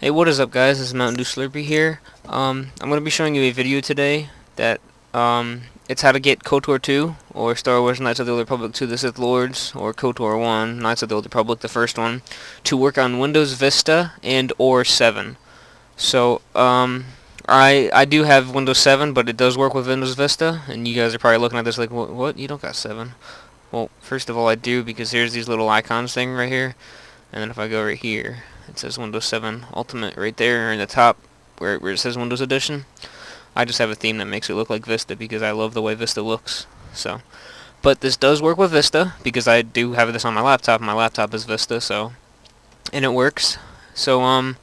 Hey, what is up, guys? This is Mountain Dew Slurpee here. I'm going to be showing you a video today that it's how to get KOTOR 2 or Star Wars Knights of the Old Republic 2: The Sith Lords, or KOTOR 1 Knights of the Old Republic, the first one, to work on Windows Vista and or 7. So I do have Windows 7, but it does work with Windows Vista, and you guys are probably looking at this like, what? You don't got 7? Well, first of all, I do, because here's these little icons thing right here, and then if I go right here, it says Windows 7 Ultimate right there in the top where it says Windows Edition. I just have a theme that makes it look like Vista because I love the way Vista looks. So, but this does work with Vista because I do have this on my laptop. My laptop is Vista, so, and it works. So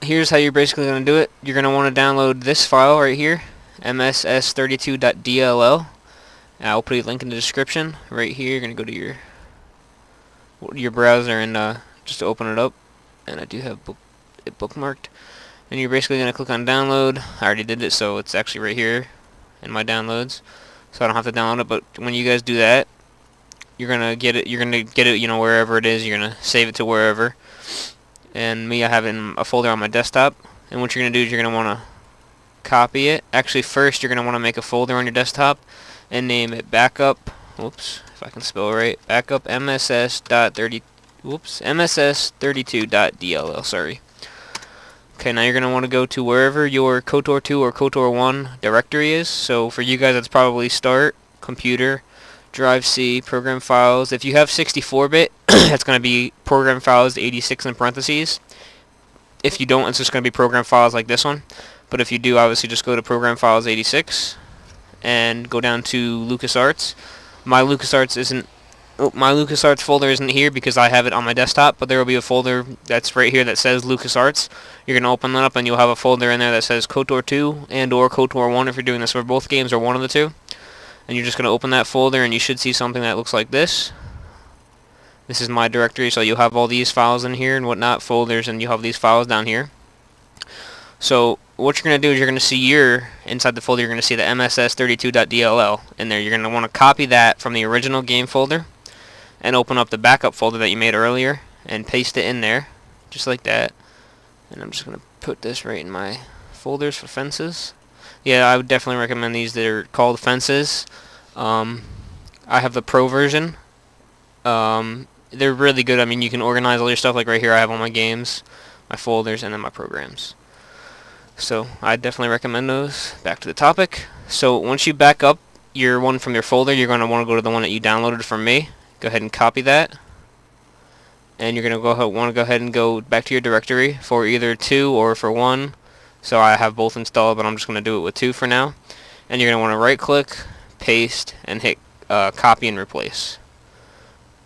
here's how you're basically going to do it. You're going to want to download this file right here, mss32.dll. I'll put a link in the description right here. You're going to go to your browser and just to open it up, and I do have it bookmarked, and you're basically going to click on download. I already did it, so it's actually right here in my downloads, so I don't have to download it. But when you guys do that, you're gonna get it, you know, wherever it is. You're gonna save it to wherever, and me, I have it in a folder on my desktop. And what you're gonna do is you're gonna want to copy it. Actually, first you're gonna want to make a folder on your desktop and name it backup, whoops, if I can spell right, backup mss32.dll, sorry. Okay, now you're going to want to go to wherever your KOTOR 2 or KOTOR 1 directory is. So for you guys, that's probably Start, Computer, Drive C, Program Files. If you have 64-bit, that's going to be Program Files 86 in parentheses. If you don't, it's just going to be Program Files like this one. But if you do, obviously just go to Program Files 86 and go down to LucasArts. My LucasArts folder isn't here because I have it on my desktop, but there will be a folder that's right here that says LucasArts. You're going to open that up and you'll have a folder in there that says KOTOR 2 and or KOTOR 1 if you're doing this for both games or one of the two. And you're just going to open that folder and you should see something that looks like this. This is my directory, so you'll have all these files in here and whatnot, folders, and you'll have these files down here. So what you're going to do is you're going to see inside the folder, you're going to see the mss32.dll in there. You're going to want to copy that from the original game folder and open up the backup folder that you made earlier and paste it in there, just like that. And I'm just going to put this right in my folders for fences. Yeah, I would definitely recommend these. They're called fences. I have the pro version. They're really good. I mean, you can organize all your stuff. Like right here, I have all my games, my folders, and then my programs. So I definitely recommend those. Back to the topic. So once you back up your one from your folder, you're going to want to go to the one that you downloaded from me. Go ahead and copy that, and you're going to want to go ahead and go back to your directory for either 2 or for 1. So I have both installed, but I'm just going to do it with 2 for now. And you're going to want to right click, paste, and hit copy and replace.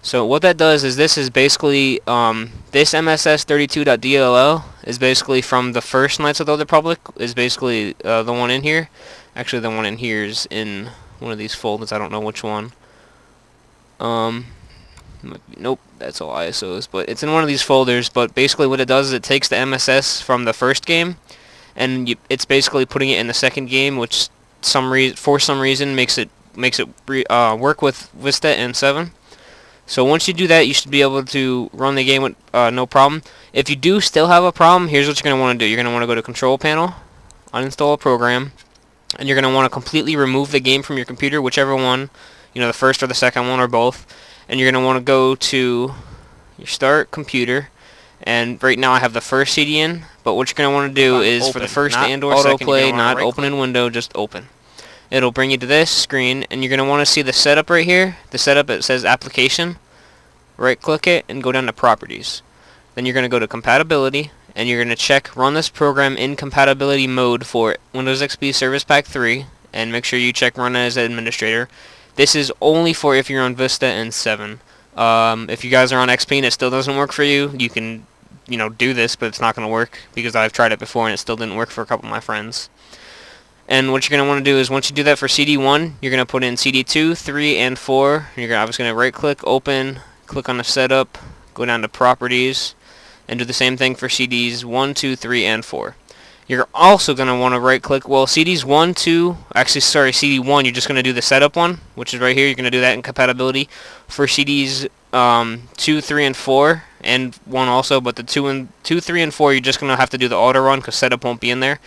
So what that does is this is basically this mss32.dll is basically from the first Knights of the Old Republic, is basically the one in here. Actually, the one in here is in one of these folders. I don't know which one. Nope, that's all ISOs, but it's in one of these folders. But basically what it does is it takes the MSS from the first game and it's basically putting it in the second game, which for some reason makes it work with Vista and 7. So once you do that, you should be able to run the game with no problem. If you do still have a problem, here's what you're going to want to do. You're going to want to go to Control Panel, uninstall a program, and you're going to want to completely remove the game from your computer, whichever one, you know, the first or the second one or both. And you're going to want to go to your Start, Computer, and right now I have the first CD in, but what you're going to want to do is for the first and or second, autoplay, not open in window, just open. It'll bring you to this screen, and you're going to want to see the setup right here. The setup, it says Application. Right click it and go down to Properties. Then you're going to go to Compatibility, and you're going to check Run this program in compatibility mode for Windows XP Service Pack 3, and make sure you check Run as Administrator. This is only for if you're on Vista and 7. If you guys are on XP and it still doesn't work for you, you can, you know, do this, but it's not going to work because I've tried it before and it still didn't work for a couple of my friends. And what you're going to want to do is once you do that for CD1, you're going to put in CD2, 3, and 4. You're obviously going to right click, open, click on the setup, go down to Properties, and do the same thing for CDs 1, 2, 3, and 4. You're also going to want to right click, well, CDs 1, 2, actually sorry, CD1, you're just going to do the setup one, which is right here. You're going to do that in compatibility. For CDs 2, 3, and 4, and 1 also, but the 2, 3, and 4 you're just going to have to do the auto run because setup won't be in there.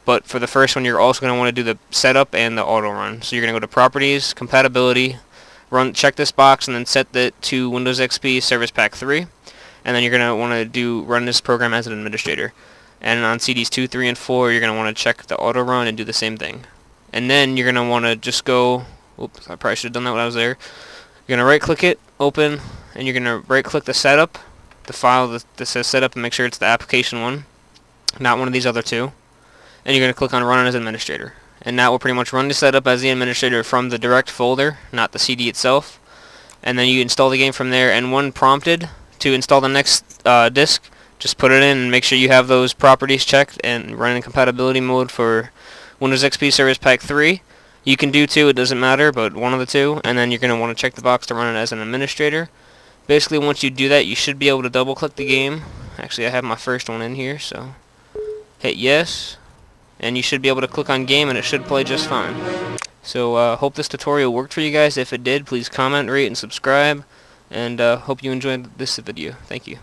But for the first one, you're also going to want to do the setup and the auto run. So you're going to go to Properties, Compatibility, check this box, and then set that to Windows XP Service Pack 3. And then you're going to want to run this program as an administrator. And on CDs 2, 3, and 4, you're going to want to check the auto run and do the same thing. And then you're going to want to just go, oops, I probably should have done that when I was there. You're going to right-click it, open, and you're going to right-click the setup, the file that says setup, and make sure it's the application one, not one of these other two. And you're going to click on Run as Administrator. And that will pretty much run the setup as the administrator from the direct folder, not the CD itself. And then you install the game from there, and when prompted to install the next disk, just put it in and make sure you have those properties checked and run in compatibility mode for Windows XP Service Pack 3. You can do 2, it doesn't matter, but one of the 2. And then you're going to want to check the box to run it as an administrator. Basically, once you do that, you should be able to double-click the game. Actually, I have my first one in here, so hit yes. And you should be able to click on game and it should play just fine. So hope this tutorial worked for you guys. If it did, please comment, rate, and subscribe. And hope you enjoyed this video. Thank you.